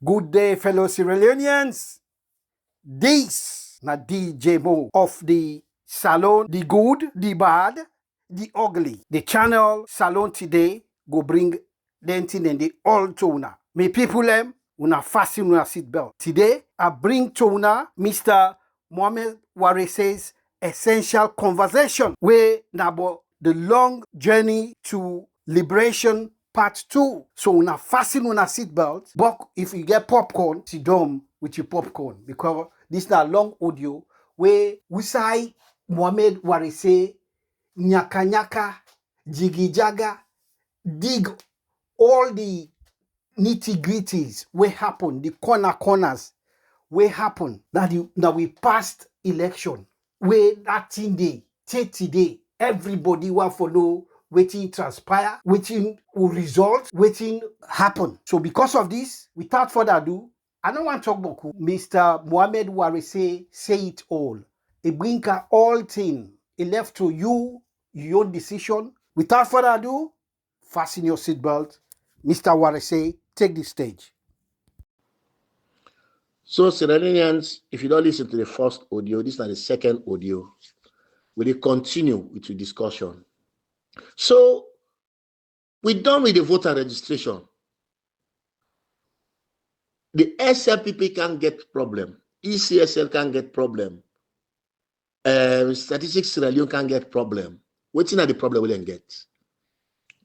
Good day, fellow Sierra Leoneans. This na DJ Mo of the Salon, the good, the bad, the ugly. The channel Salon today go bring them thing and the all to una. Me people una fasten una seatbelt. Today I bring to una Mr. Mohamed Warisay's essential conversation where na about the long journey to liberation part 2. So una fasten una seatbelt. But if you get popcorn, sit down with your popcorn because this is a long audio where we say Mohamed Warisay nyaka nyaka, jiggy jaga, dig all the nitty-gritties where happen, the corners where happen that we passed election, where that thing day, take today, everybody want to know waiting transpire, waiting will result, waiting happen. So because of this, without further ado, I don't want to talk about Mr. Mohamed Warisay say it all. A brinka all thing. It left to you, your own decision. Without further ado, fasten your seatbelt. Mr. Warisay, take the stage. So, Sierra Leoneans, if you don't listen to the first audio, this is the second audio. We will continue with the discussion. So, we're done with the voter registration. The SLPP can get problem. ECSL can get problem. Statistics Sierra Leone can get problem. What's not the problem we didn't get?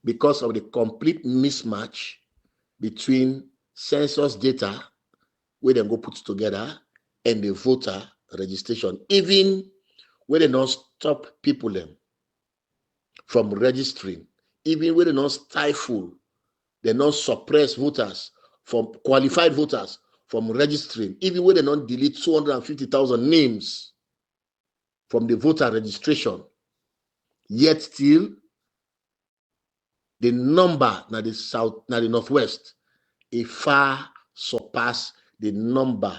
Because of the complete mismatch between census data where they go put together and the voter registration, even where they don't stop people them from registering, even where they don't stifle, they don't suppress voters from qualified voters from registering, even where they don't delete 250,000 names from the voter registration, yet still the number na the south, na the northwest, it far surpass the number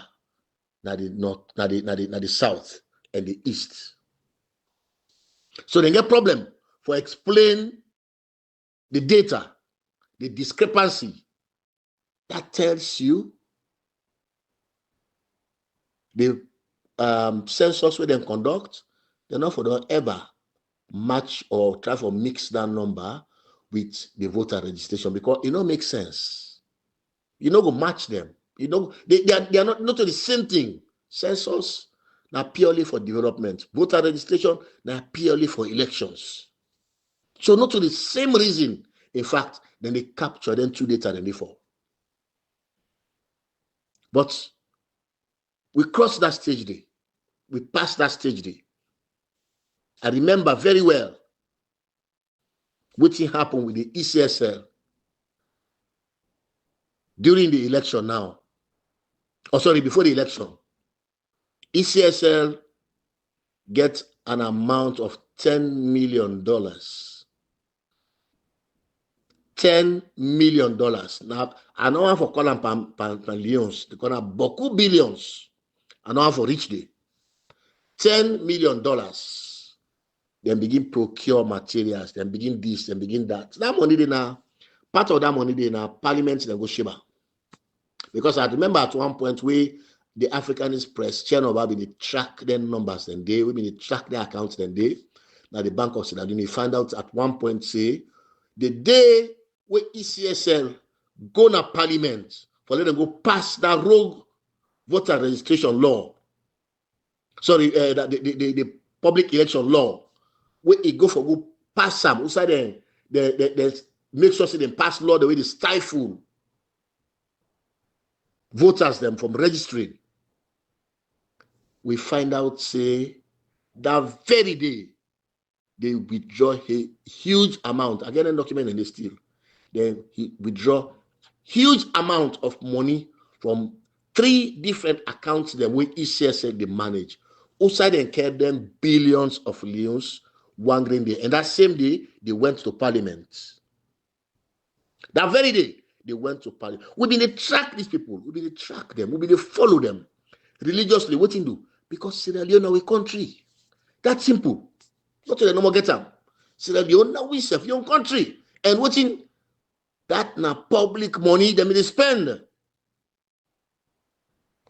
na the north, na the south and the east. So they get problem for explain the data, the discrepancy. That tells you the census where they conduct, they're not for them ever match or try to mix that number with the voter registration because it don't make sense. You don't go match them. You know they are not the same thing. Census now purely for development. Voter registration now purely for elections. So not to the same reason. In fact, then they capture them 2 data than before. But we crossed that stage day. We passed that stage day. I remember very well what happened with the ECSL during the election now. Oh, sorry, before the election. ECSL get an amount of $10 million. $10 million. Now, I don't want to call them millions. They call them beaucoup billions. I don't want to reach there. $10 million. Then begin procure materials. Then begin this. Then begin that. That money they now, part of that money they now parliament negotiable. Because I remember at one point where the Africanist press channel they track their numbers and they track their accounts and they now the Bank of Sierra Leone find out at one point say the day where ECSL go to parliament for let them go pass that rogue voter registration law. Sorry, the public election law where it go for go pass some outside they make sure they pass law the way they stifle voters them from registering. We find out say that very day they withdraw a huge amount. Again, a document in this still. Then he withdraw huge amount of money from 3 different accounts them where ECSL they manage. Outside they carry them billions of leons one green day. And that same day they went to parliament. That very day they went to parliament. We've been to track these people. We've been to track them. We've been to follow them religiously. What do you do? Because Sierra Leone is a country. That's simple. Not to the normal get them. Sierra Leone now we serve your country. And what in that na public money they may spend.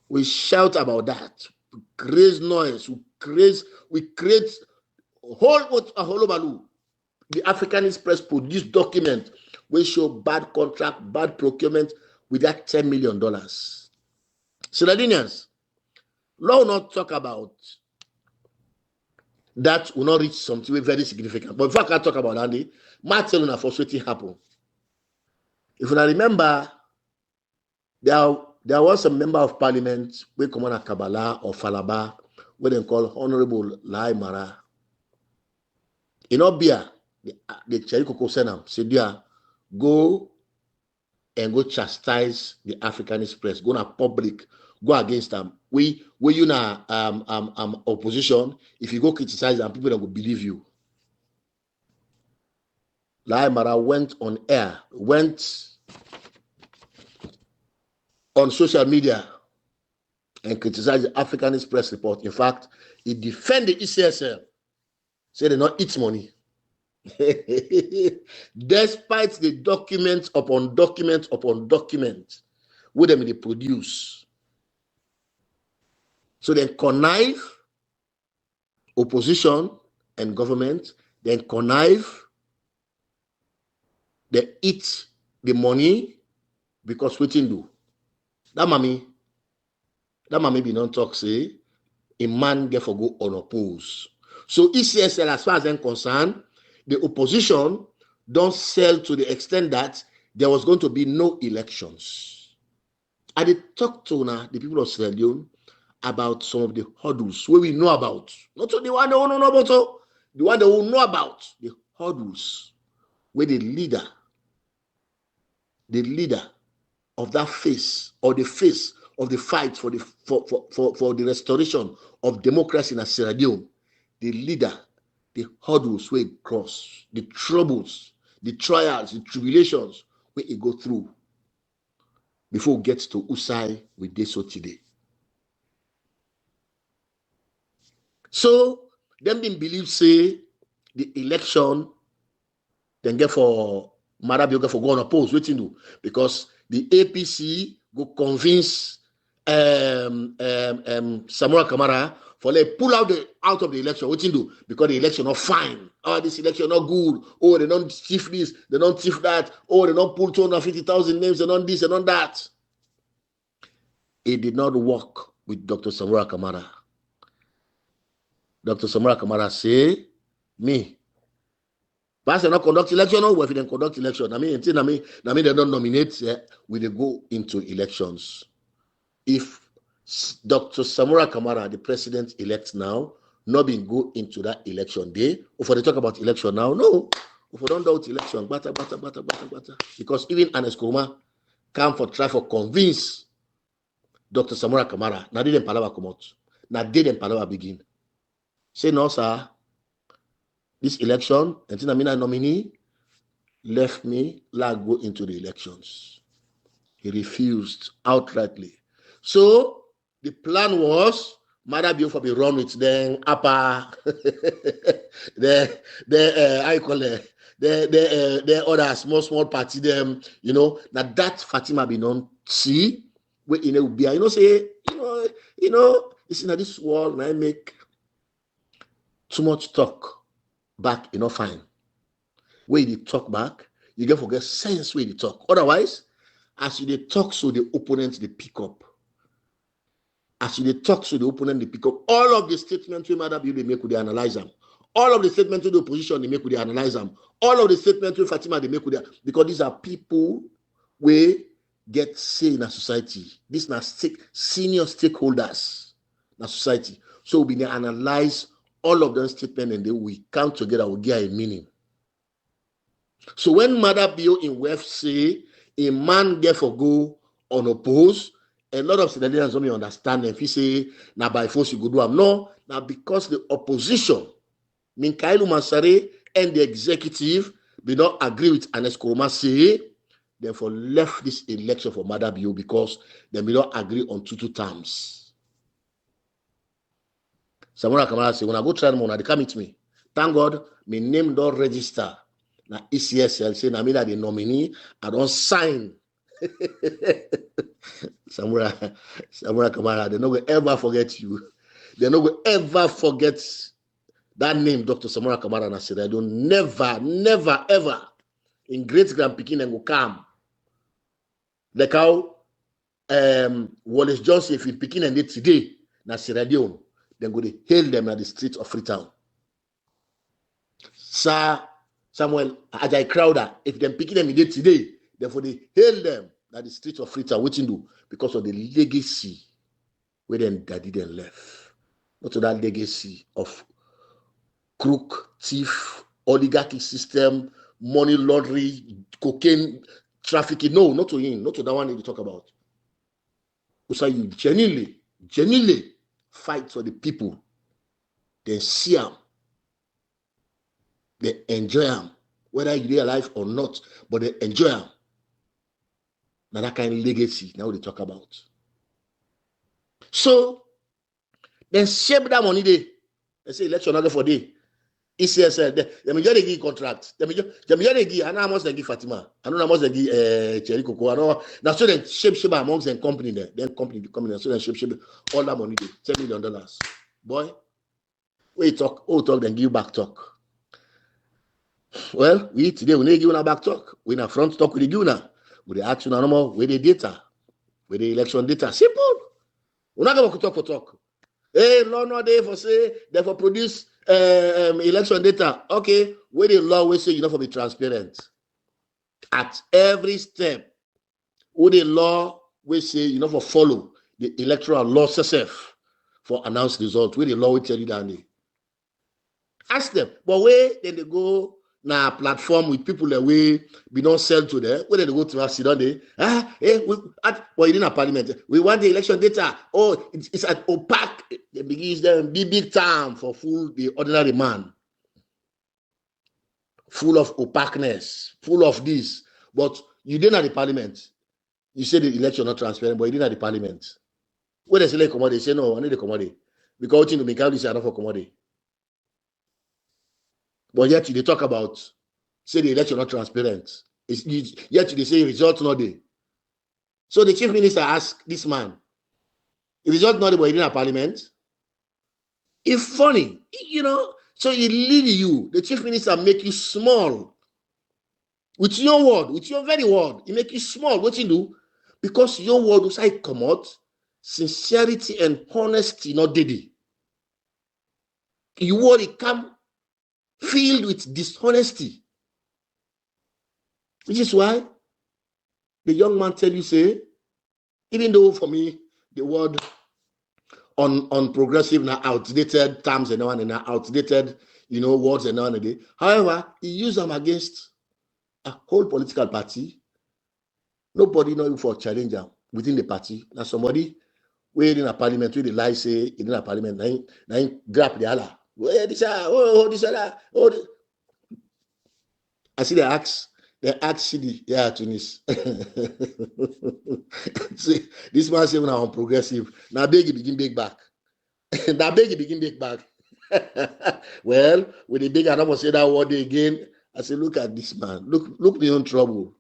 We shout about that. We create noise. We create a whole balu. The Africanist press produced document which show bad contract, bad procurement with that $10 million. Sierra Leoneans, law will not talk about that will not reach something very significant. But if I can talk about that, my tell you for what happened. If you remember, there was a member of parliament we come on a Kabbalah or Falaba, where they call Honorable Lai Mara. In Obia, the Cherikoko Senam said, go and go chastise the Africanist press, go na public, go against them. We you na opposition. If you go criticize them, people that will believe you. Lai Mara went on air, went on social media and criticized the Africanist press report. In fact, he defended ECSL, said they not eat money. Despite the documents upon documents upon documents with them they produce. So they connive opposition and government, then connive, they eat the money because what do? That mommy be non talk say a man get for go unopposed. So ECSL, as far as I'm concerned, the opposition don't sell to the extent that there was going to be no elections. I did talk to now the people of Sierra Leone about some of the hurdles where we know about. Not the one they don't know about, the one they will know about, the hurdles where the leader of that face or the face of the fight for the restoration of democracy in Sierra Leone, the leader, the hurdles where it cross, the troubles, the trials, the tribulations where it go through before it gets to Usai with this so today. So them didn't believe say the election then get for Maada Bio get for go on oppose, waiting do because the APC go convince Samura Kamara for like pull out of the election. What you do? Because the election not fine. Oh, this election not good. Oh, they don't chief this, they don't chief that. Oh, they don't pull 250,000 names, they don't this, they don't that. It did not work with Dr. Samura Kamara. Dr. Samura Kamara say, me. But they not conduct election, or if they don't conduct election, I mean they don't nominate, we they go into elections. If Dr. Samura Kamara, the president-elect now, not been go into that election day, or for they talk about election now, no. If we don't doubt election, bata. Because even Ernest Koroma come for try for convince Dr. Samura Kamara, now they didn't palava come out. Now they didn't palava begin. Say no, sir. This election, and then I nominee left me, like go into the elections. He refused outrightly. So the plan was Maada Bio for be run with them upper I call it the other small party them, now that Fatima be known see where will be say it's in this world and I make too much talk back fine. Where you talk back, you get forget sense where you talk. Otherwise, as you talk so the opponents they pick up. As you talk to the opponent, they pick up all of the statements we Maada Bio they make with the analyze them. All of the statements to the opposition they make with the analyze them. All of the statements to Fatima they make with the because these are people we get say in a society. These are senior stakeholders in a society. So we analyze all of them statements and then we come together, we get a meaning. So when Maada Bio in West say a man get for go unopposed, a lot of Sierra don't understand if he say now by force you go do am. No, now because the opposition, Minkailu Mansare and the executive did not agree with Ernest Koroma say, therefore left this election for Maada Bio because they did not agree on two terms. Samura Kamara say, when I go try them, they come meet me. Thank God, my name don't register. Now ECSL say, now me that the nominee, I don't sign. Samura Kamara, they're not going to ever forget you. They're not going to ever forget that name, Dr. Samura Kamara Nasir. Don't never, ever in great grand Pekin and go come. Like how Wallace Johnson, if in Pekin and it today, na Sierra Leone, then go to hail them at the streets of Freetown. Sir Samuel Ajay Crowder, if them Pekin and it today, therefore they hail them at the streets of Freetown. What you do? Because of the legacy where then daddy then left. Not to that legacy of crook, thief, oligarchy system, money laundering, cocaine trafficking. No, not to him, not to that one you talk about. So you genuinely fight for the people. They see them. They enjoy them. Whether you're alive or not, but they enjoy them. Now that kind of legacy, now they talk about. So, then shape that money day. They say election not for day. ECSL, the majority give contract. The majority give, I know how much they give Fatima. I know how much they give Cherry Coco. I know. Now so they shape amongst them company there. Then company, so they shape all that money day. $10 million. Boy, we talk, then give back talk. Well, we today we need give una back talk. We in a front talk with the give una. With the action normal, with the data, with the election data. Simple. We're not going to talk for talk. Hey, law no day for say, therefore produce election data. Okay, where the law will say you know for be transparent. At every step, where the law will say you know for follow the electoral law itself for announced result. Where the law will tell you that. Ask them, but where then they go now platform with people that we don't sell to them. Where they go to us, don't they? We in a parliament. We want the election data. Oh, it's an opaque. They begins them big time for full the ordinary man. Full of opaqueness, full of this. But you didn't have the parliament. You say the election not transparent, but you didn't have the parliament. When they say like commodity, say no, I need the commodity. Because you make out this enough for commodity. But yet they talk about say the election not transparent. Yet they say results not there. So the chief minister asked this man, if result not there, but he didn't have parliament. It's funny, you know. So he lead you. The chief minister make you small. With your word, with your very word, he make you small. What you do? Because your word was I come out, sincerity and honesty not daily. Your word it come filled with dishonesty. Which is why the young man tell you, say, even though for me, the word on progressive now outdated terms and on and outdated, words and on again. However, he used them against a whole political party. Nobody know for challenger within the party. Now somebody where in a parliament, where the lie say in a parliament, now grab the Allah. This, I see they ask CD, Tunis. See, this man say when I'm progressive, now beg begin big back. Now beg begin big back. Well, with the big, I don't say that word again. I say, look at this man. Look me on trouble.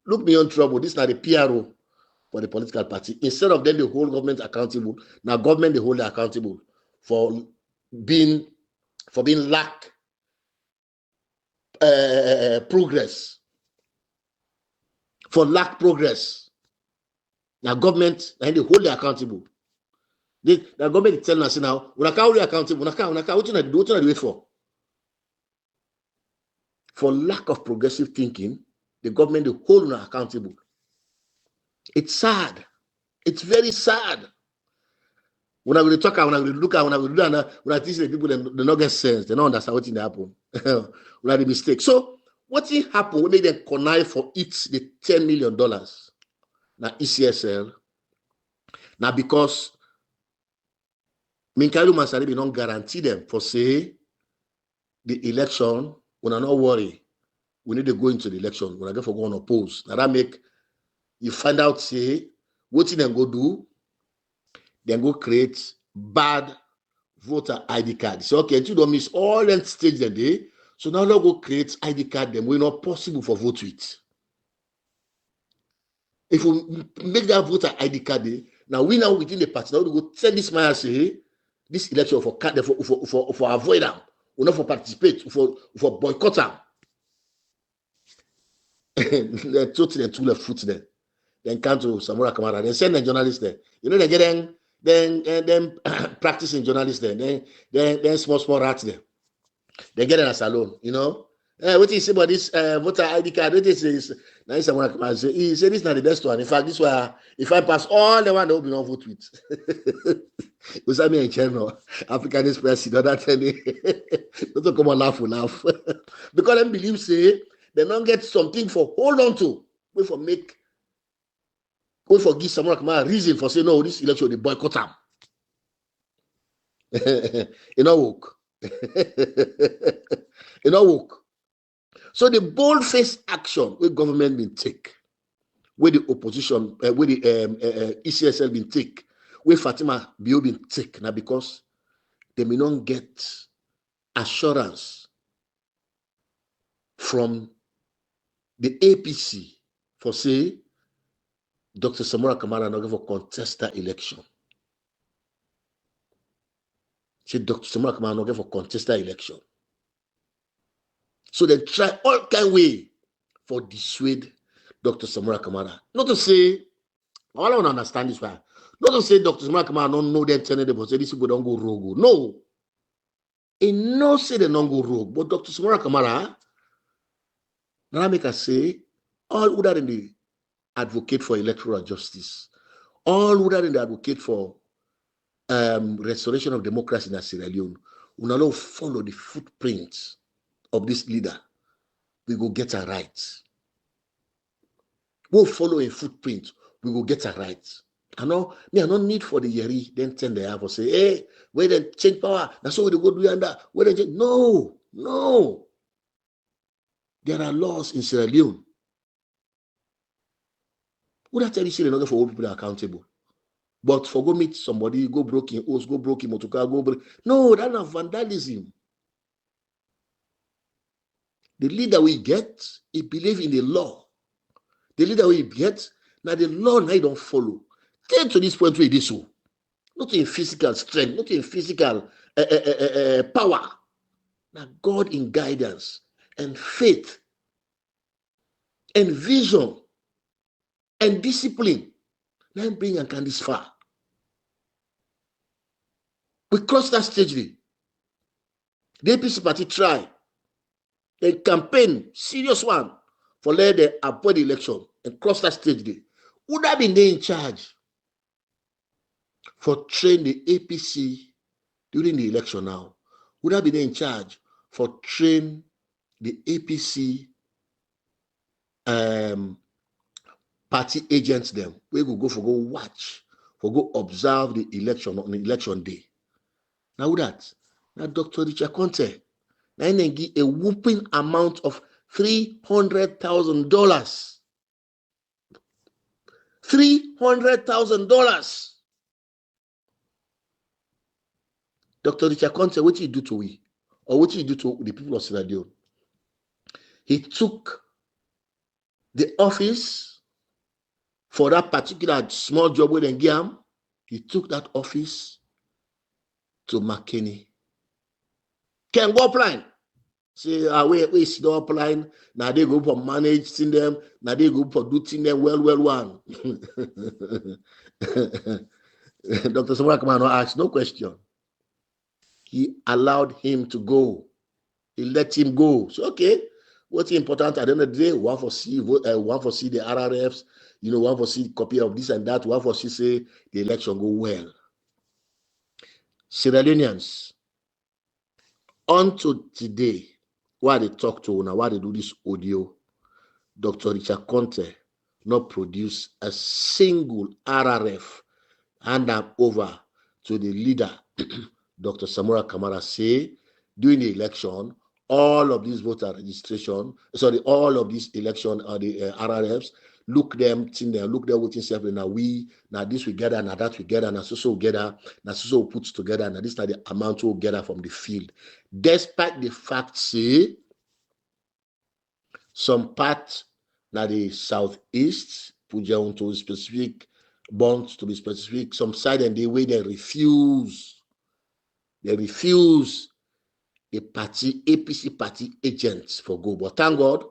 Look me on trouble. This is not the PRO for the political party. Instead of them, the whole government accountable. Now government, the whole accountable for being lack progress. For lack progress. Now government, and the whole accountable. The government is telling us now, we can't accountable. What do you wait for? For lack of progressive thinking, the government, the whole are accountable. It's sad. It's very sad. When I will talk, when I will look at, when I will do that, when I teach the people, they don't get sense. They don't understand what's in the happen. When I the mistake. So, what happened? We made them connive for each the $10 million. Now ECSL. Now because Minkailu Masaribi don't guarantee them for say the election. When I not worry, we need to go into the election. When I get for go on oppose. Now that make you find out say what you then go do. Then go create bad voter ID card. So okay, you don't miss all that stage the day. So now go create ID card them. We're not possible for vote with. If we make that voter ID card day, now we now within the party, now we go tell this man say this election for avoid them, or not for participate, for boycott them. They totally two left foot there. Then come to Samura Kamara. Then send the journalists there. You know they get then practicing journalists there. Then small rats there. They get in a salon. You know. What do you say about this voter ID card? What is now Samura Kamara say? He said this is not the best one. In fact, this one if I pass all the one that will be not vote with. Usami and Cheno, African Express, you know that don't come on laugh. Because them believe say they don't get something for hold on to. Wait for give Samura Kamara reason for saying no, this election they boycott them. It not work. It not work. So the bold-faced action where government been take, where the opposition, where the ECSL been take, where Fatima Bio been take, now because they may not get assurance from the APC for say Dr. Samura Kamara not going to contest that election. Say Dr. Samura Kamara not going to contest that election. So they try all kind of way for dissuade Dr. Samura Kamara. Not to say, I don't understand this one. Not to say Dr. Samura Kamara don't know them telling them, but say these people don't go rogue. No. He no say they don't go rogue. But Dr. Samura Kamara, now make us say, all who are in the advocate for electoral justice, all who are in the advocate for restoration of democracy in Sierra Leone, will now follow the footprints of this leader. We go get a right. We'll follow a footprint. We will get a right. I know me, I don't need for the Yeri, then turn the half or say, hey, where then change power. That's what we go do under. Where they change. No. There are laws in Sierra Leone. Would I tell you they're not for all people accountable? But for go meet somebody, go broke in house, go broke in motorcar, go break. No, that's not vandalism. The leader we get, he believe in the law. The leader we get, now the law now don't follow. Get to this point where it is so. Not in physical strength, not in physical power. Now God in guidance and faith and vision and discipline. Now bring and can this far. We cross that stage. The APC party try. They campaign, serious one, for let them avoid the election and cross that stage. Would have been they in charge for train the APC during the election now? Would have been they in charge for train the APC party agents them? We will go watch, for go observe the election on the election day. Now who that? Now Dr. Richard Conte. Now they give a whooping amount of $300,000. $300,000. Dr. Richard Conte, what did he do to we? Or what did he do to the people of Sierra Leone? He took the office for that particular small job with Ngiam. He took that office to McKinney. Can go upline. Say, we see the upline. Now they go for managing them. Now they go for doing them well one. Dr. Samura Kamara asked no question. He allowed him to go. He let him go. So okay, what's important at the end of the day? One for see the RRFs. One for see copy of this and that. One for see say the election go well. Sierra Leoneans, until today, why they talk to now, why they do this audio, Dr. Richard Conte not produce a single RRF hand them over to the leader, Dr. Samura Kamara, say during the election, all of these voter registration, all of these election are the RRFs, look them, look them waiting self, now this we gather, now that we gather, now so gather, now so puts together, now this is the amount we gather from the field. Despite the fact, say, some part now the southeast put down to specific bonds to be specific. Some side and the way they refuse the party, APC party agents for go. But thank God,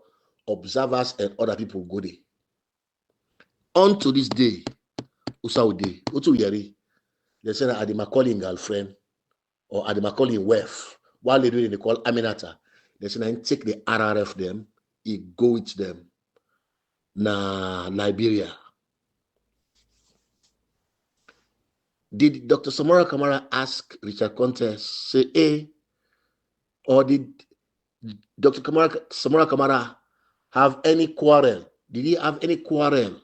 observers and other people go there. On to this day, Usaude, Utu Yeri, they say that Adima calling girlfriend or Adima calling wife, while they do they call Aminata. They say take the RRF them, he go with them. Na Liberia. Did Dr. Samura Kamara ask Richard Conte, say, hey, or did Dr. Samura Kamara have any quarrel? Did he have any quarrel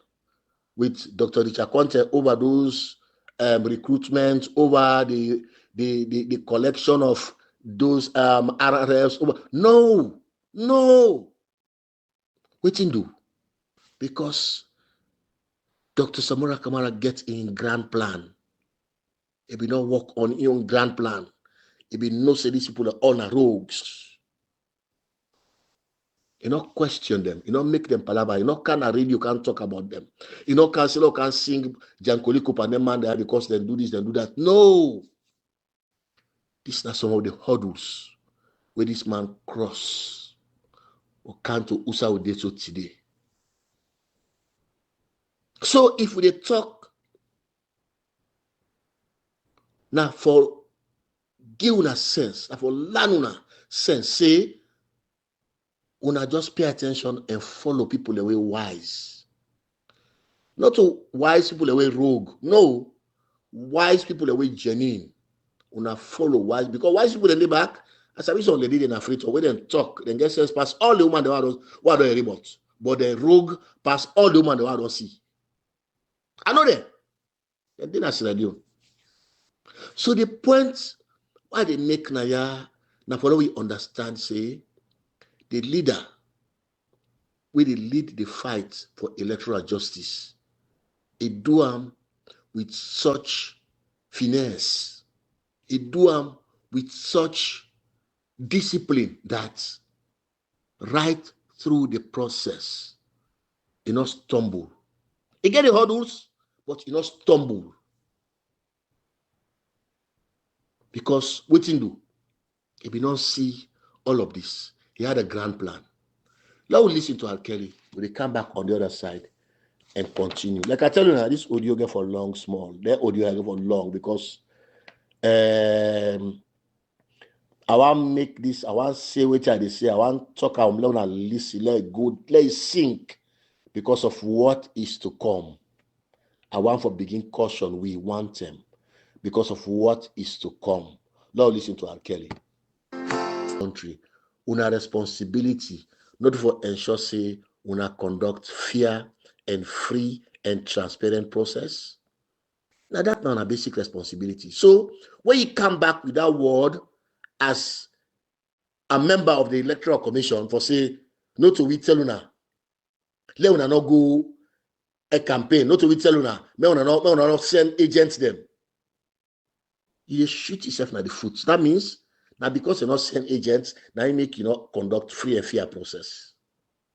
with Dr. Richard Conte over those recruitments, over the collection of those RRFs? No. What he do? Because Dr. Samura Kamara gets in grand plan. He be not work on his own grand plan. He be no say these people are all rogues. You not question them. You not make them palaver. You not can read. You can't talk about them. You not can say, can sing Jankoli Kupaneman there because they do this, they do that. No. These are some of the hurdles where this man cross or can to Usa Udeto today. So if we talk now for give una sense, now for learn una sense, say una just pay attention and follow people away wise. Not to wise people away rogue. No. Wise people away genuine. Una follow wise because wise people in the back, as I wish on the did in Africa, when they talk, then get sense past all the woman the world what do report. But the rogue pass all the woman the world don't see. I know that. They didn't Sierra Leone. So the point why they make Naya, now for we understand, say, the leader, where they lead the fight for electoral justice, they do them with such finesse, they do them with such discipline that right through the process, you not stumble. You get the hurdles, but you not stumble. Because what you do, if you don't see all of this, he had a grand plan. Now we listen to Al Kelly. We come back on the other side and continue. Like I tell you now, this audio get for long, small. That audio get for long because I want make this. I want say what I say. I want talk. I want to listen. Let it go. Let it sink because of what is to come. I want for begin caution. We want them because of what is to come. Now listen to Al Kelly. Country, una responsibility not for ensure say una conduct fair and free and transparent process. Now that's not a basic responsibility. So when you come back with that word as a member of the electoral commission for say no to we tell una, let una not go a campaign, not to we tell una, may una not send agents them. You shoot yourself in the foot. That means now because you're not send agents, now you make you not conduct free and fair process.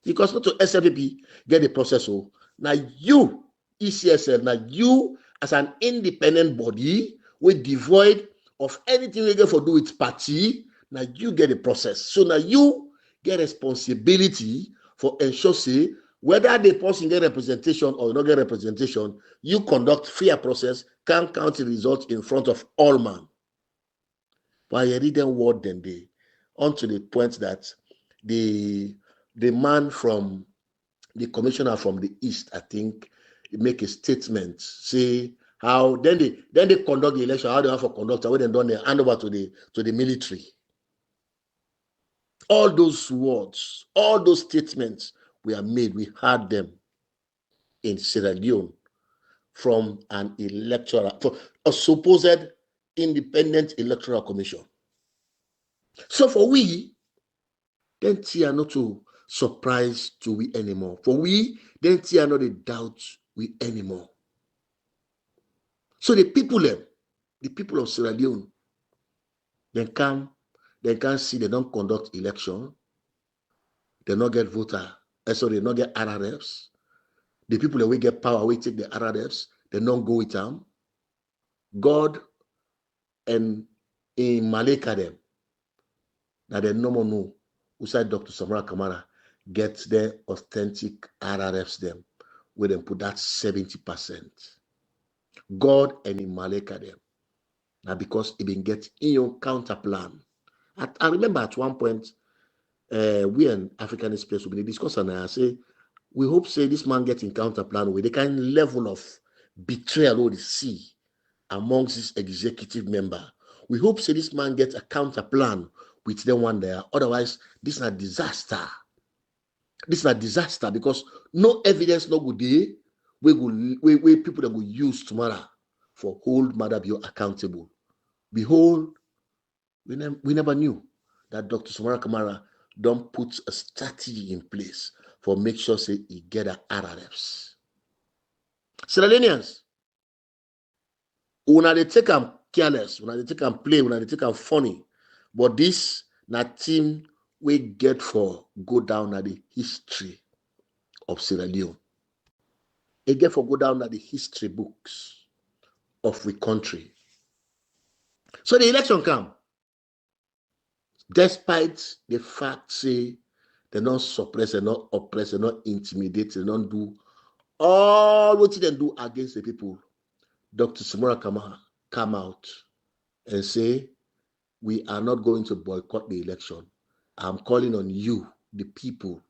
Because not to SLPP get the process. So now you, ECSL, now you as an independent body, with devoid of anything we get for do with party, now you get the process. So now you get responsibility for ensure say whether the person get representation or not get representation, you conduct fair process, can count the result in front of all man. But I read them word then they on to the point that the man from the commissioner from the east, I think, make a statement, say how then they conduct the election, how they have for conduct, how they done they hand over to the military. All those words, all those statements were made, we heard them in Sierra Leone from an electoral, for a supposed independent electoral commission. So for we, then are not to surprise to we anymore. For we, then are not a doubt we anymore. So the people of Sierra Leone, they can see they don't conduct election, they not get voter, so they not get RRFs, the people that we get power, we take the RRFs, they don't go with them. God and in Malika them. Now they no more know who said Dr. Samura Kamara gets their authentic RRFs them, where they put that 70%. God and in Malika them. Now because it been get in your counter plan. I remember at one point, we and African Space will be discussing, and I say, we hope say this man gets in counter plan with the kind of level of betrayal we see amongst this executive member. We hope say this man gets a counter plan with the one there. Otherwise, this is a disaster. This is a disaster because no evidence, no good day, we people that will use tomorrow for hold Maada Bio accountable. Behold, we never knew that Dr. Samura Kamara don't put a strategy in place for make sure say he get a RRFs. Sierra Leoneans, when they take them careless, when they take them play, when they take them funny, but this na team we get for go down at the history of Sierra Leone. It get for go down at the history books of the country. So the election come. Despite the fact say they don't suppress, they not oppress, they not intimidate, they don't do all what they do against the people, Dr. Samura Kamara come out and say, we are not going to boycott the election. I'm calling on you, the people,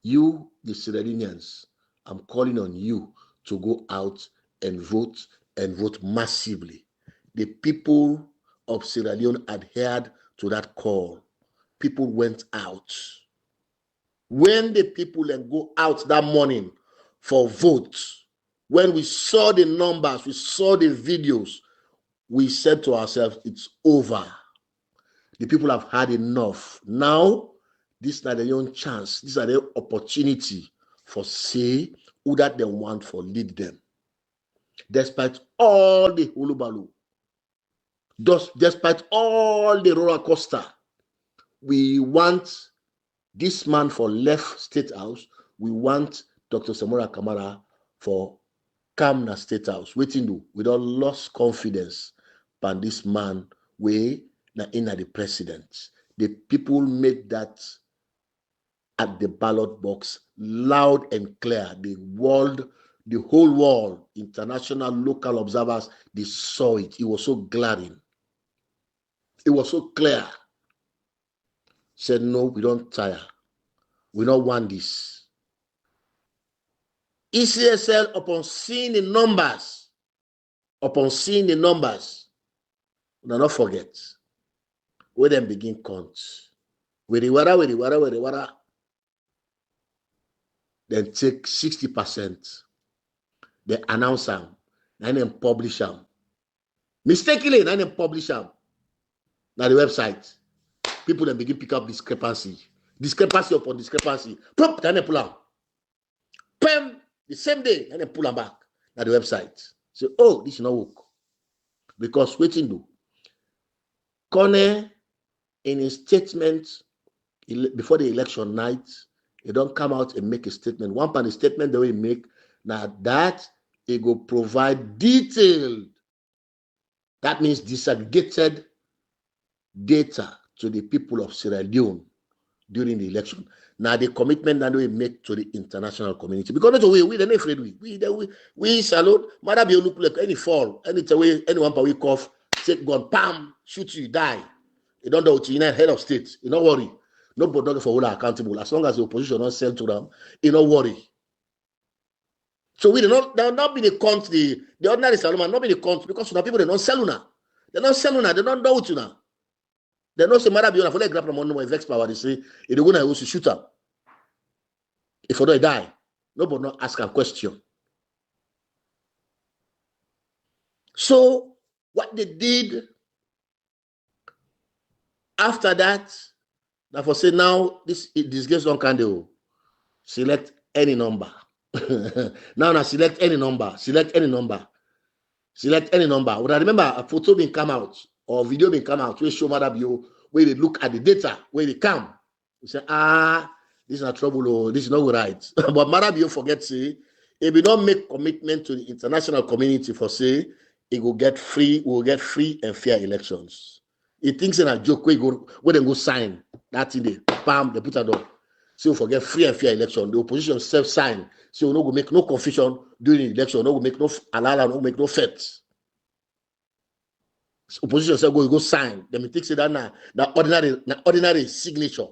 you, the Sierra Leoneans, I'm calling on you to go out and vote massively. The people of Sierra Leone adhered to that call. People went out. When the people then go out that morning for votes, when we saw the numbers, we saw the videos, we said to ourselves, it's over. The people have had enough. Now, this is not their own chance. This is their opportunity for say who that they want for lead them. Despite all the hulubalu, despite all the roller coaster, we want this man for left State House. We want Dr. Samura Kamara for Kamna State House. Waiting do we don't lost confidence by this man way na in the president. The people made that at the ballot box loud and clear. The whole world, international, local observers, they saw it. It was so glaring. It was so clear. Said, no, we don't tire. We don't want this. ECSL, upon seeing the numbers, do not forget, we then begin count. With the wara, then take 60%. They announce them, and then publish them. Mistakenly, and then publish them. Now the website, people then begin pick up discrepancy upon discrepancy. Pop, then they pull out. Pam, the same day, and then pull them back. Now the website. So, oh, this is not work. Because waiting do. Kone, in his statement before the election night, he don't come out and make a statement. One part of the statement that we make, now that he go provide detailed, that means disaggregated data to the people of Sierra Leone during the election. Now the commitment that we make to the international community, because that's we they're not afraid we salute Maada Bio look like any fall, anyone per week off, take gun, pam, shoot you, die. You don't know what you head of state. You don't worry. Nobody not for all accountable. As long as the opposition don't sell to them, you don't worry. So we they'll not be the country, the ordinary Saloma, not be the country, because some people they don't sell now. They don't sell now, they don't know what you now. They don't say Maada Bio for like grab them on no vex power. They say if they're gonna use to shoot up. If they die, nobody not ask a question. So what they did after that, now for say now this gets on can do select any number. now select any number. When I remember a photo being come out or video being come out, we show Maada Bio where they look at the data, where they come. We say, this is not trouble, this is not right. But Maada Bio forget say if we don't make commitment to the international community for say it will get free, we will get free and fair elections. He thinks in a joke where they go sign that thing, they bam, they put it on. So forget free and fair election. The opposition self sign. So we no go make no confusion during the election. No go make no alala, no make no fete. Opposition say go sign. Them think say that na ordinary signature.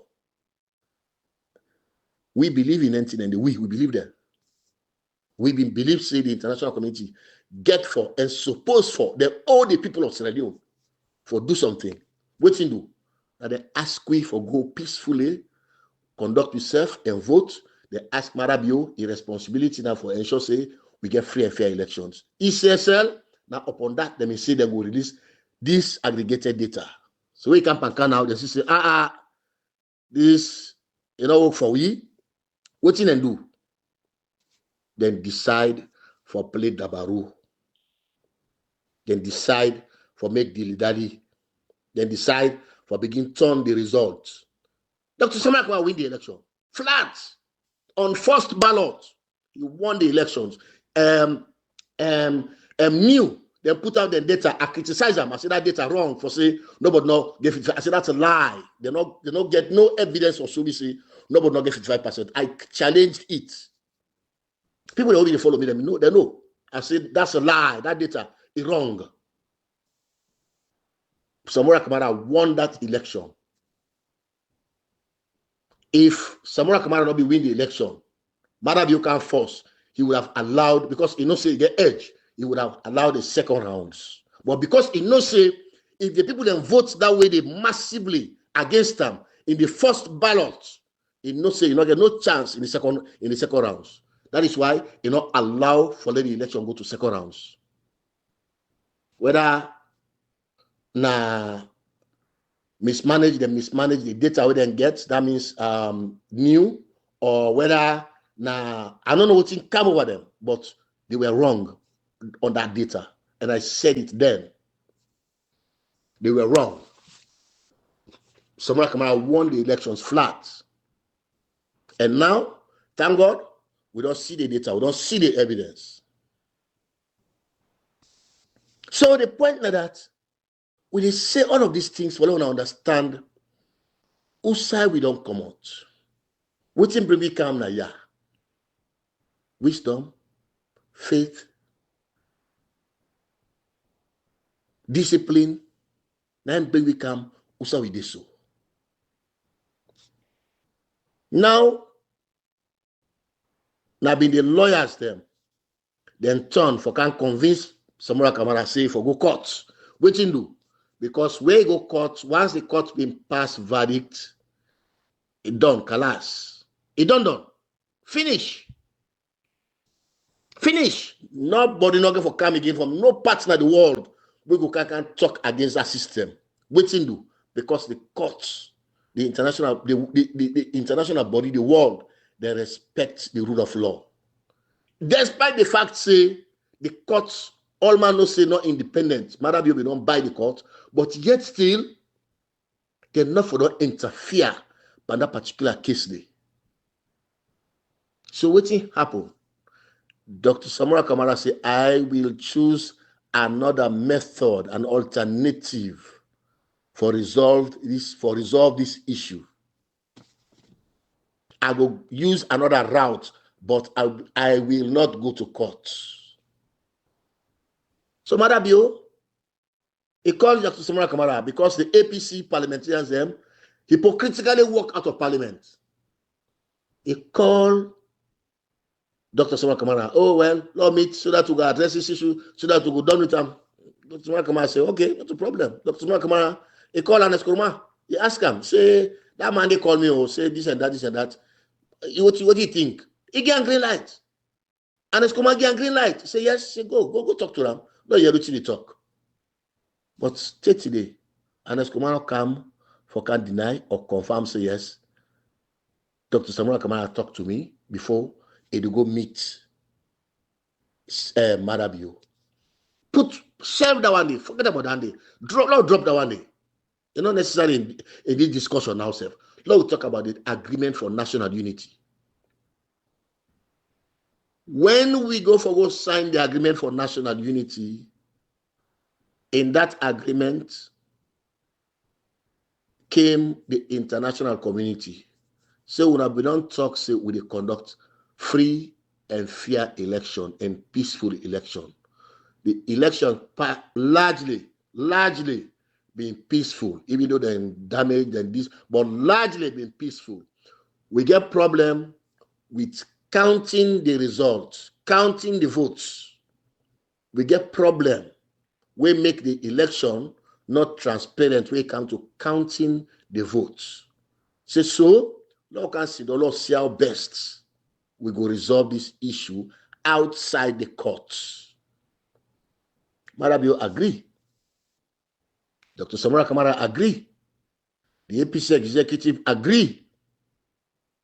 We believe in anything and we believe that. We believe say the international community get for and suppose for all the people of Sierra Leone for do something. What you do? Now they ask we for go peacefully, conduct yourself and vote. They ask Maada Bio the responsibility now for ensure say we get free and fair elections. ECSL now upon that they may say they will release this aggregated data. So we can pan out. They say this work for we. What you can do? Then decide for play dabaru. Then decide for make dilly-dally. Then decide for begin turn the results. Dr. Samura Kamara win the election. Flat. On first ballot. He won the elections. New. They put out the data. I criticize them. I say that data wrong for say nobody no get 55%. I say that's a lie. They not get no evidence or so we say nobody not get 55%. I challenged it. People that already follow me, they know. I said that's a lie. That data is wrong. Samura Kamara won that election. If Samura Kamara not be win the election, Maada Bio can force. He would have allowed, because he knows say he get edge, he would have allowed the second rounds. But because he knows say if the people then vote that way, they massively against them in the first ballot, he knows say he not get no chance in the second rounds. That is why he not allow for the election go to second rounds. Whether mismanage the data we then get, that means new, or whether I don't know what thing come over them, but they were wrong on that data. And I said it then. They were wrong. Samura Kamara won the elections flat. And now, thank God, we don't see the data, we don't see the evidence. So the point is that we dey say all of these things, we want to understand whose side we don't come out. Wetin bring we come na ya? Wisdom, faith, discipline, na bring we come whose side we dey so. Now been the lawyers them, then turn for can convince Samura Kamara say for go court. Wetin do? Because where go court, once the court been pass verdict, it done, kalas. It done. Finish. Nobody not going for come again from no partner in the world. We go can talk against that system. Wetin do? Because the courts, the international body, the world, they respect the rule of law. Despite the fact say the courts, all man no say not independent, Maada Bio don't buy the court, but yet still, they're not for not interfere by that particular case day. So what happened? Dr. Samura Kamara say, I will choose another method, an alternative for resolve this issue. I will use another route, but I will not go to court. So Maada Bio, he called Dr. Samura Kamara because the APC parliamentarians them hypocritically walk out of parliament. He called Dr. Samura Kamara, oh well, let meet so that we go address this issue, so that we go done with them. Dr. Samura Kamara say, okay, not a problem. Dr. Samura Kamara, he called Ernest Koroma. He asked him, say, that man they call me, say this and that. What do you think? He get green light. Ernest Koroma get green light. Say yes, say go talk to them. No, you're reaching the talk. But state today, Ernest Koroma come for can deny or confirm, say yes. Dr. Samura Kamara talked to me before he go meet Maada Bio. Put shelf that one day, forget about that day. Drop that one day. You're not necessarily in this discussion now, sir. Let we talk about the agreement for national unity. When we go sign the agreement for national unity, in that agreement came the international community. So when we don't talk, say we conduct free and fair election and peaceful election. The election largely being peaceful, even though they're damaged and this, but largely being peaceful. We get problem with counting the results, counting the votes. We get problem. We make the election not transparent. We come to counting the votes. So, Lord can see the Lord see how best we go resolve this issue outside the courts. Maada Bio agree. Dr. Samura Kamara agree. The APC executive agree.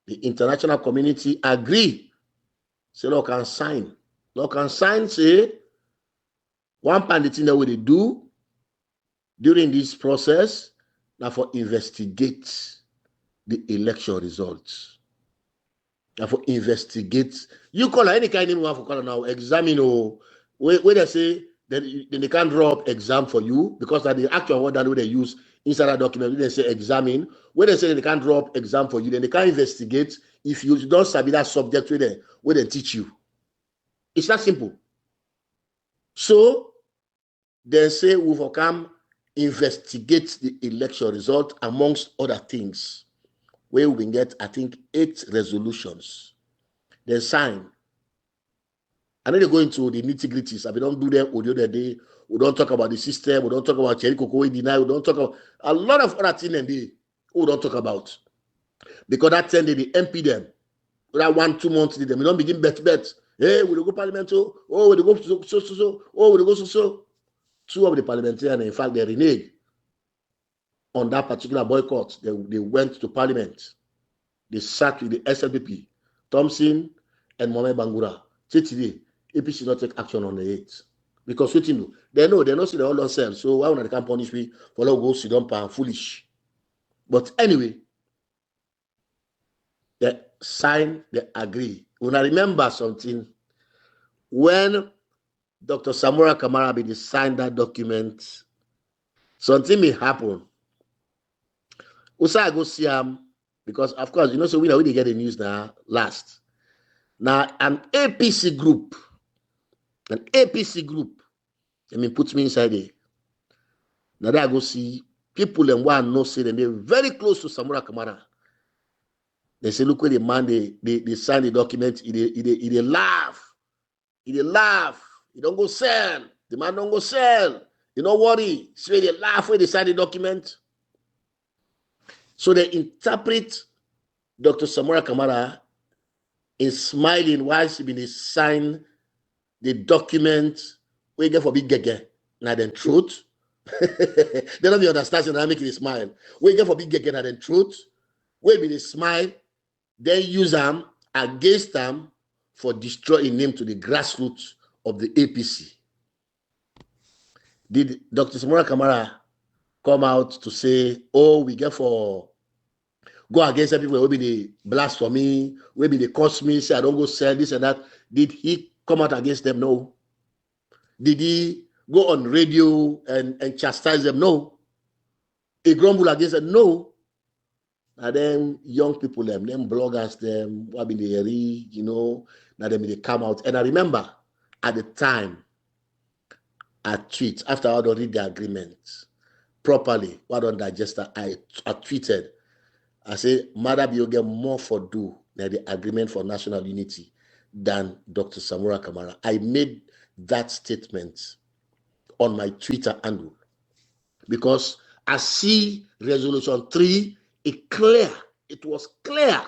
The international community agree. Say, Lord can sign. Lord can sign, say, one part of the thing that we do during this process, now for investigate the election results. Now for investigate, you call any kind of one for call now, examine or where they say then they can't draw up exam for you because that the actual word that they use inside that document, they say examine. When they say they can't draw up exam for you, then they can't investigate if you don't study that subject where they teach you. It's that simple. So they say we will come investigate the election result amongst other things, where we get, I think, 8 resolutions. They sign. And then they go into the nitty-gritties. We don't do them the other day. We don't talk about the system. We don't talk about Cherry Cocoa deny. We don't talk about a lot of other things we don't talk about. Because that time they MP them. That 1-2 months them. We don't begin bet. Hey, we go parliament. Oh, we go so. Oh, we go so. 2 of the parliamentarians, in fact, they reneged on that particular boycott. They went to parliament. They sat with the SLPP, Thompson and Mohamed Bangura. Today, APC not take action on the 8th. Because what you know, they know see the all themselves. So why would they can't punish me for no go sit down and foolish? But anyway, they sign, they agree. When I remember something, when Dr. Samura Kamara signed that document, something may happen. Also, I go see him because, of course, so we get the news now last. Now, an APC group, puts me inside there. Now, I go see people and one no say them, they're very close to Samura Kamara. They say, look where the man, they sign the document, he laugh. He laugh. He don't go sell. The man don't go sell. You don't worry. So they laugh when they sign the document. So they interpret Dr. Samura Kamara is smiling while she been sign the document. We get for big gege. Now then truth. They don't be understand. So now make it smile. We get for big gege. Now then truth. We be the smile. Then use them against them for destroying him to the grassroots of the APC. Did Dr. Samura Kamara come out to say, oh, we get for go against people will be the blasphemy, will be the curse me, say I don't go sell this and that? Did he come out against them? No. Did he go on radio and chastise them? No. He grumbled against them? No. And then young people, them bloggers, them, what be the now they come out. And I remember at the time, I tweet after I don't read the agreement properly, what don't digest that, I tweeted. I say, Maada Bio get more for do than the agreement for national unity than Dr. Samura Kamara. I made that statement on my Twitter handle because I see resolution 3, it was clear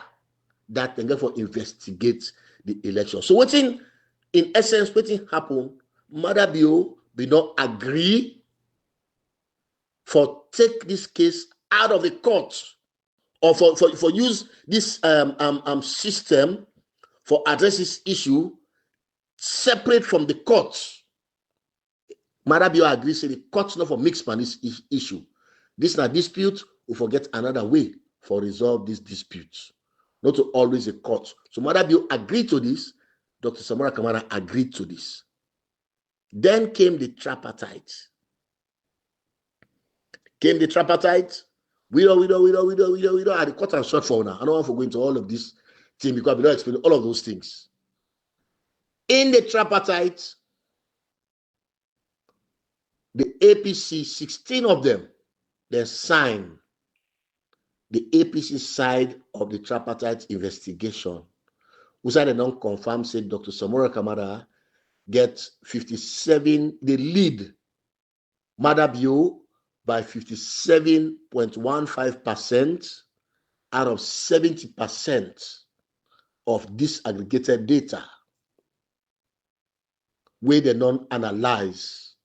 that they get for investigate the election. So in essence, what happened, Maada Bio did not agree for take this case out of the court or for use this system for address this issue separate from the court. Maada Bio agrees say the court's not for mixed man this issue. This is a dispute, we forget another way for resolve these disputes. Not to always a court. So Maada Bio agreed to this, Dr. Samura Kamara agreed to this. Then came the tripartite. Widow. I cut and short for now. I don't want to go into all of this thing because I don't explain all of those things. In the tripartite, the APC, 16 of them, they signed the APC side of the tripartite investigation. Who said they don't confirm, said Dr. Samura Kamara gets 57, the lead Maada Bio by 57.15% out of 70% of disaggregated data where they don't analyze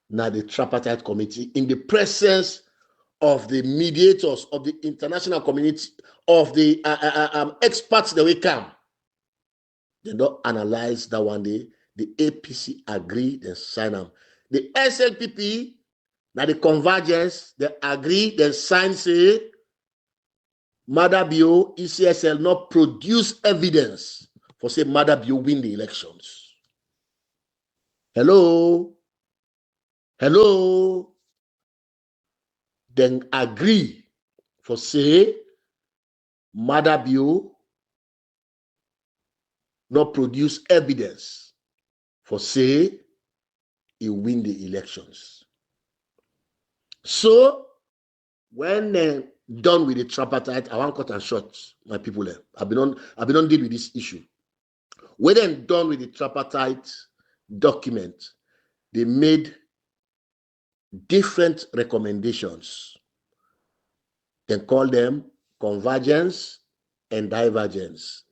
now the tripartite committee in the presence of the mediators of the international community, of the experts that we come. They don't analyze that one day. The APC agree, they sign them. The SLPP, now the convergence, they agree, they sign, say, Maada Bio, ECSL not produce evidence for say Maada Bio win the elections. Hello? Then agree for say Maada Bio not produce evidence for say he win the elections. So when they're done with the tripartite, I want cut and short, my people there. I've been on deal with this issue. When they're done with the tripartite document, they made different recommendations. They call them convergence and divergence.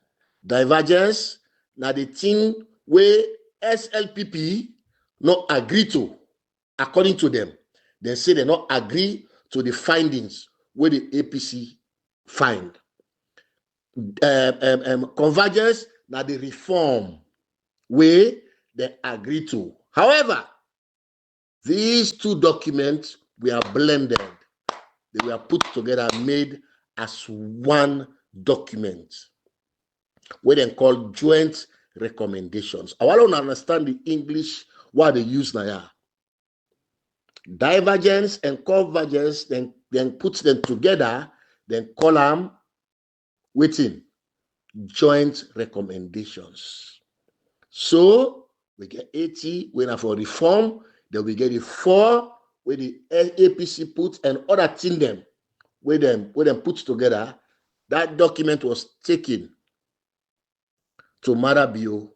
Divergence, now the thing where SLPP not agree to, according to them. They say they not agree to the findings where the APC find. Convergence, now the reform where they agree to. However, these two documents were blended. They were put together, made as one document, where they call joint recommendations. I want to understand the English, what they use now. Divergence and convergence, then put them together, then call them waiting joint recommendations. So we get 80 when for reform, then we get the 4 where the APC put and other thing them where them put together. That document was taken to Maada Bio.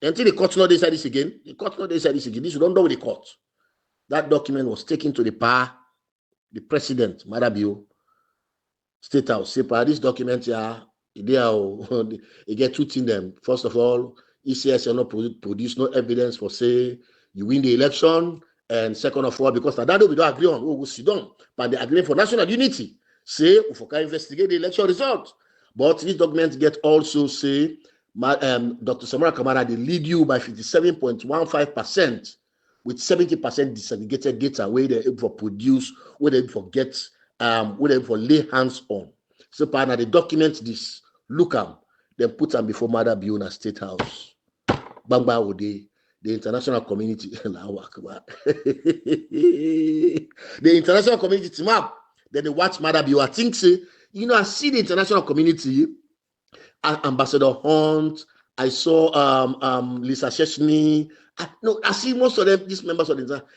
Until the court not decide this again. The court not decide this again. This you don't know with the court. That document was taken to the president, Maada Bio, State House. Say, this document here, they get two things them. First of all, ECSL not produce no evidence for say you win the election. And second of all, because that we don't agree on, we will sit down. But the agreement for national unity, say, we can investigate the election result. But this document get also say, Dr. Samura Kamara, they lead you by 57.15%. with 70% disaggregated data where they're able to produce, where they're able to get, where they're able to lay hands on. So, partner, they document this, look them, then put them before Maada Bio in a State House. Bangba Ode, the international community, the international community team up, then they watch Maada Bio. I think, say, I see the international community, Ambassador Hunt, I saw Lisa Sheshni. I see most of them, these members of the international.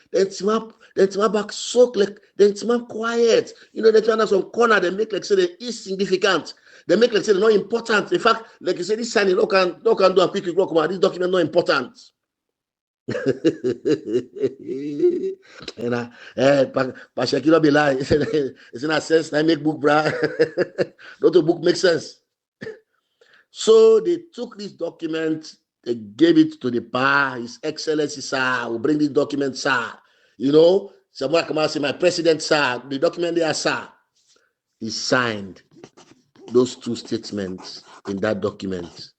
Then team up back so like, then team up quiet. They turn us on corner, they make like say they're insignificant. They make like say they're not important. In fact, like you say, this signing, no can do a quick come out. This document not important. And Pashakilo be like, it's in a sense, I make book, bra. Not a book makes sense. So they took this document, they gave it to the PA, His Excellency, sir, will bring this document, sir. Samura Kamara say, my president, sir, the document there, sir. He signed those two statements in that document.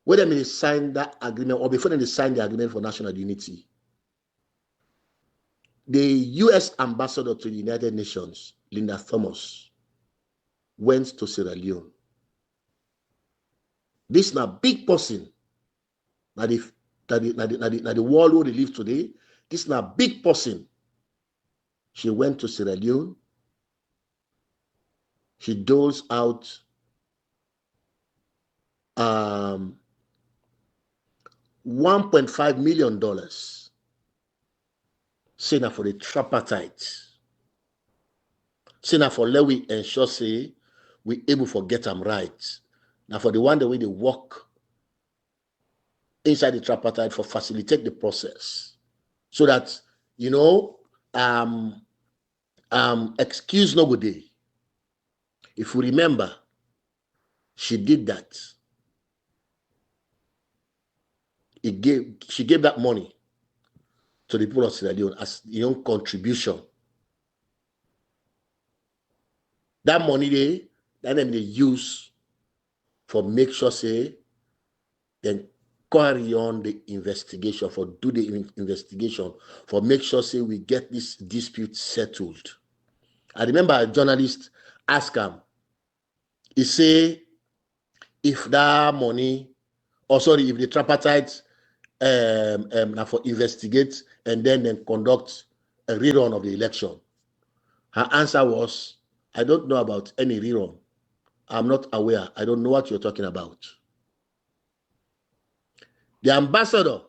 Whether they signed that agreement or before they signed the agreement for national unity, the U.S. ambassador to the United Nations, Linda Thomas, went to Sierra Leone. This is a big person Now the world where they live today, this is now a big person. She went to Sierra Leone. She doles out $1.5 million, saying for the tripartite. Saying for let we ensure say we able to get them right. Now for the one the way they work inside the tripartite for facilitate the process. So that, you know, excuse no good day. If we remember, she did that. She gave that money to the people of Sierra Leone as contribution. That money they use for make sure say then carry on the investigation, for do the investigation, for make sure say we get this dispute settled. I remember a journalist asked him, he say, if that money, if the tripartite now for investigate and then conduct a rerun of the election. Her answer was, I don't know about any rerun. I'm not aware. I don't know what you're talking about. The ambassador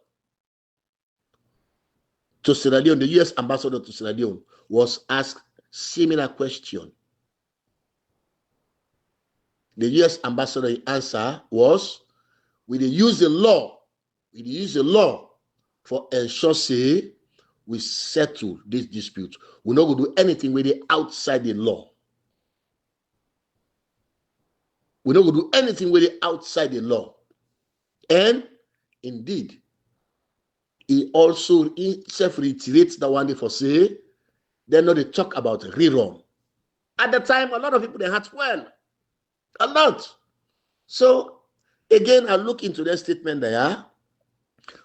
to Sierra Leone, the US ambassador to Sierra Leone, was asked similar question. The US ambassador answer was, we use the law for ensure say we settle this dispute. We're not going to do anything with it outside the law. We're not going to do anything with it outside the law. And indeed, he also self-reiterates that one day for say, they're not they talk about rerun. At the time, a lot of people, they had well. A lot. So, again, I look into that statement there.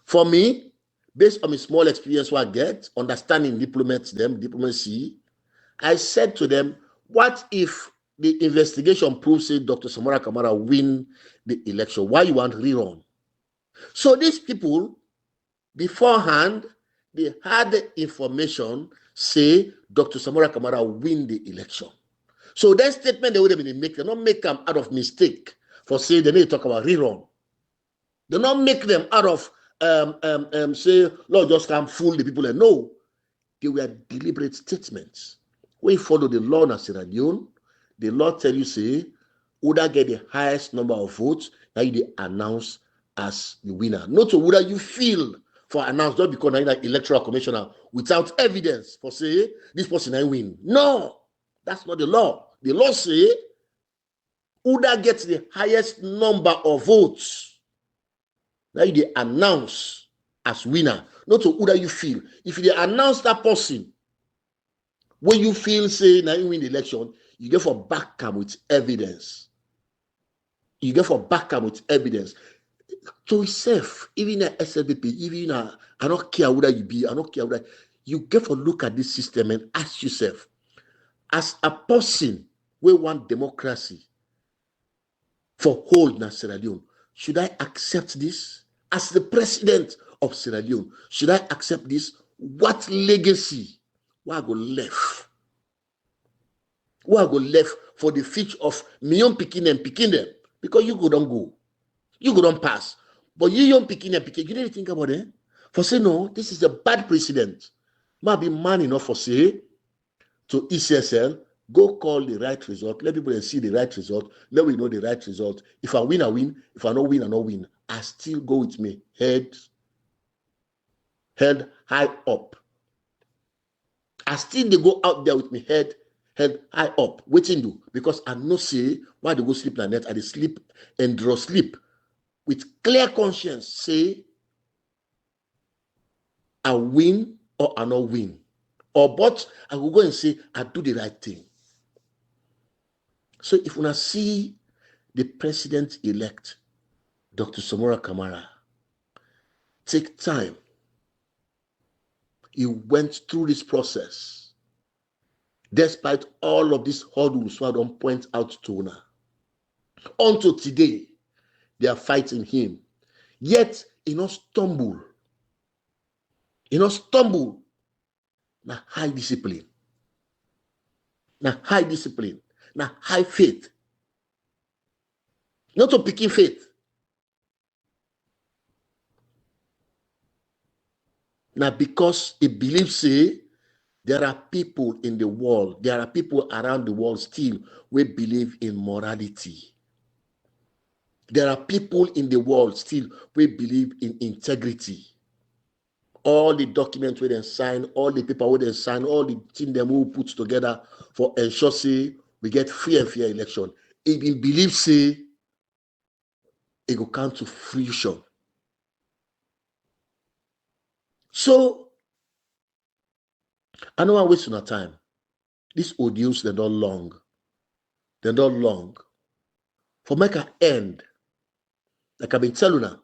For me, based on my small experience what I get, understanding diplomacy, I said to them, what if the investigation proves that Dr. Samura Kamara win the election? Why you want rerun? So these people, beforehand, they had the information say Dr. Samura Kamara win the election. So that statement they would have been making, they not make them out of mistake for saying they need to talk about rerun. They not make them out of say, Lord, just come fool the people. And no, they were deliberate statements. When you follow the law in Sierra Leone, the law tell you, say, who that get the highest number of votes, that you announce as the winner. Not to whether you feel for announce, not because you're like electoral commissioner without evidence for say this person I win. No, that's not the law. The law say who that gets the highest number of votes, that you announce as winner. Not to who that you feel. If you announce that person, when you feel say now you win the election, you get for back up with evidence. You get for back up with evidence. To yourself, even a SLPP, even I don't care whether you be, I don't care whether you get for look at this system and ask yourself, as a person we want democracy for hold in Sierra Leone, should I accept this? As the president of Sierra Leone, should I accept this? What legacy will I go left? Will I go left for the future of me young picking them? Because you go don't go. You go don't pass. But you young picking, you didn't think about it. For say, no, this is a bad precedent. Might be man enough for say to ECSL, go call the right result. Let people see the right result. Let we know the right result. If I win, I win. If I not win, I not win. I still go with me head high up. I still they go out there with me head high up. Waiting do because I no say why they go sleep like that. I they sleep and draw sleep with clear conscience. Say I win or I not win. Or but I will go and say I do the right thing. So if we see the president-elect, Dr. Samura Kamara, take time. He went through this process. Despite all of these hurdles, I don't point out to now. Until today, they are fighting him. Yet, he not stumble. He not stumble. Now high discipline. Now high discipline. Now high faith. Not to picking faith. Now because he believes, say, there are people in the world, there are people around the world still who believe in morality. There are people in the world still who believe in integrity. All the documents where they sign, all the paper where they sign, all the things them who put together for ensure say we get free and fair election. If he believes say it will come to fruition. So I don't want to waste your time. These audios, they're not long. They're not long. For make an end, like I've been telling you,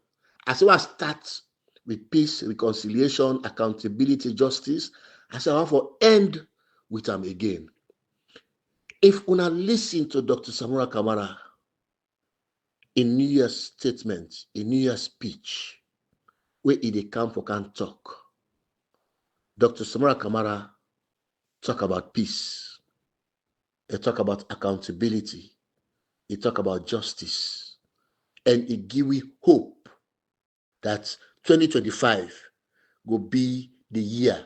as I start with peace, reconciliation, accountability, justice, as I want to end with them again. If una listen to Dr. Samura Kamara in New Year's statement, in New Year's speech, where he come for can talk, Dr. Samura Kamara talk about peace. He talk about accountability. He talk about justice. And he give we hope that 2025 will be the year.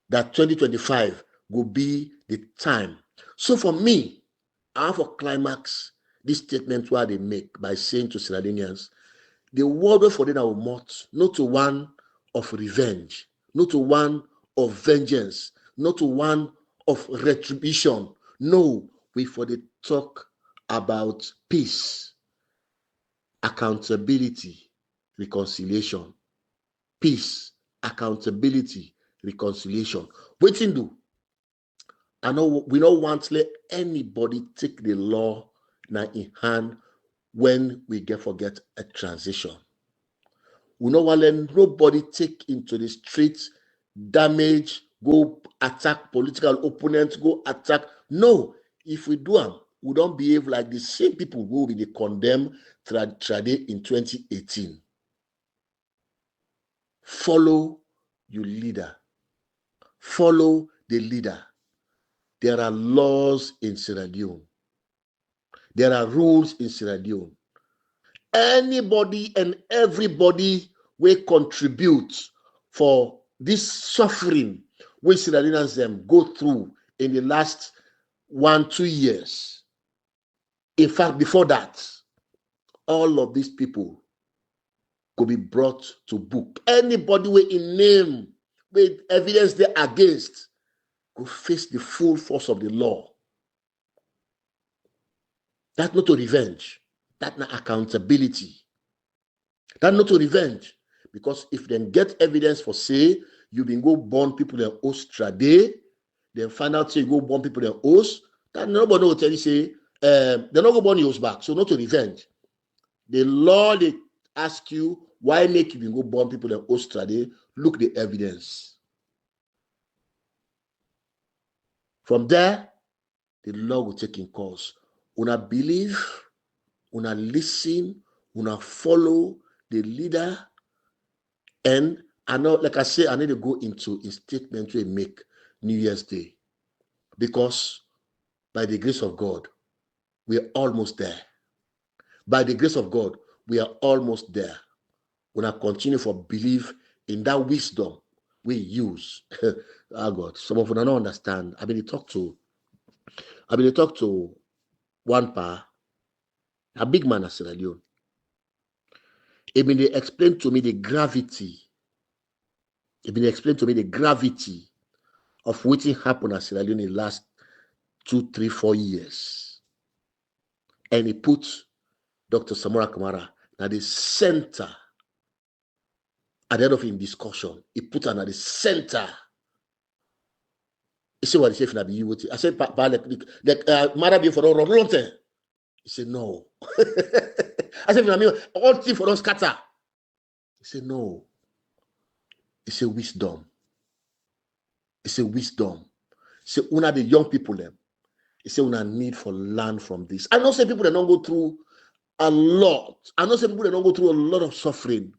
That 2025 will be the time. So for me, I have a climax this statement where they make by saying to Sierra Leoneans, the word for them will not to one of revenge, not to one of vengeance, not to one of retribution. No, we for the talk about peace, accountability, reconciliation. Peace, accountability, reconciliation. Waiting do. I know we don't want to let anybody take the law now in hand when we forget a transition. We don't want to let nobody take into the streets, damage, go attack political opponents, go attack. No, if we do them, we don't behave like the same people who will be condemned Trade in 2018. Follow your leader. Follow the leader. There are laws in Sierra Leone. There are rules in Sierra Leone. Anybody and everybody will contribute for this suffering which Sierra Leoneans go through in the last 1-2 years. In fact, before that, all of these people could be brought to book. Anybody with a name, with evidence they against, could face the full force of the law. That's not a revenge. That's not accountability. That's not a revenge. Because if they get evidence for say, you been go burn people in Australia, then find out say you go burn people in Aus, that nobody will tell you say, they're not going to burn yours back. So not a revenge. The law, they ask you, why make you go burn people in Australia? Look the evidence. From there, the law will take in course. Una believe, una listen, una follow the leader. And I know, like I say, I need to go into a statement to make New Year's Day. Because by the grace of God, we are almost there. By the grace of God, we are almost there. When I continue for believe in that wisdom we use. Oh God, some of you don't understand. I've been to talk to one pa, a big man at Sierra Leone. He been explain to me the gravity. He been explain to me the gravity of what happened at Sierra Leone in the last 2, 3, 4 years. And he put Dr. Samura Kamara at the center. At the end of his discussion, he put her at the center. He said, what he said, I said, Maada Bio for a long time. He said, no. I said, all things for us scatter. He said, no. He said, wisdom. He said, wisdom. He said, una the young people them. He said, una need for learn from this. I know some people that don't go through a lot. I know some people don't go through a lot of suffering,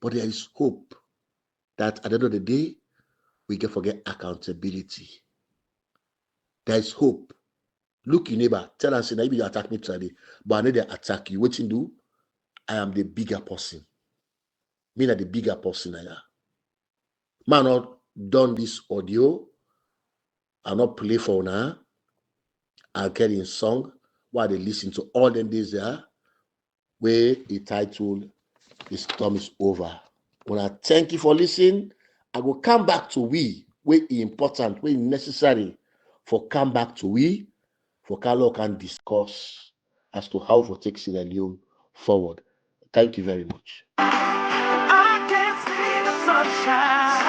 but there is hope that at the end of the day, we can forget accountability. There is hope. Look your neighbor, tell us, maybe you attack me today, but I know they attack you. What you do? I am the bigger person. Me not the bigger person. Man, not done this audio. I not play for now. I'll get in song while they listen to all them days there, where the title "The Storm is Over." When I thank you for listening, I will come back to we, where important, where necessary for come back to we, for Carlo can discuss as to how to take Sierra Leone forward. Thank you very much. I can see the sunshine.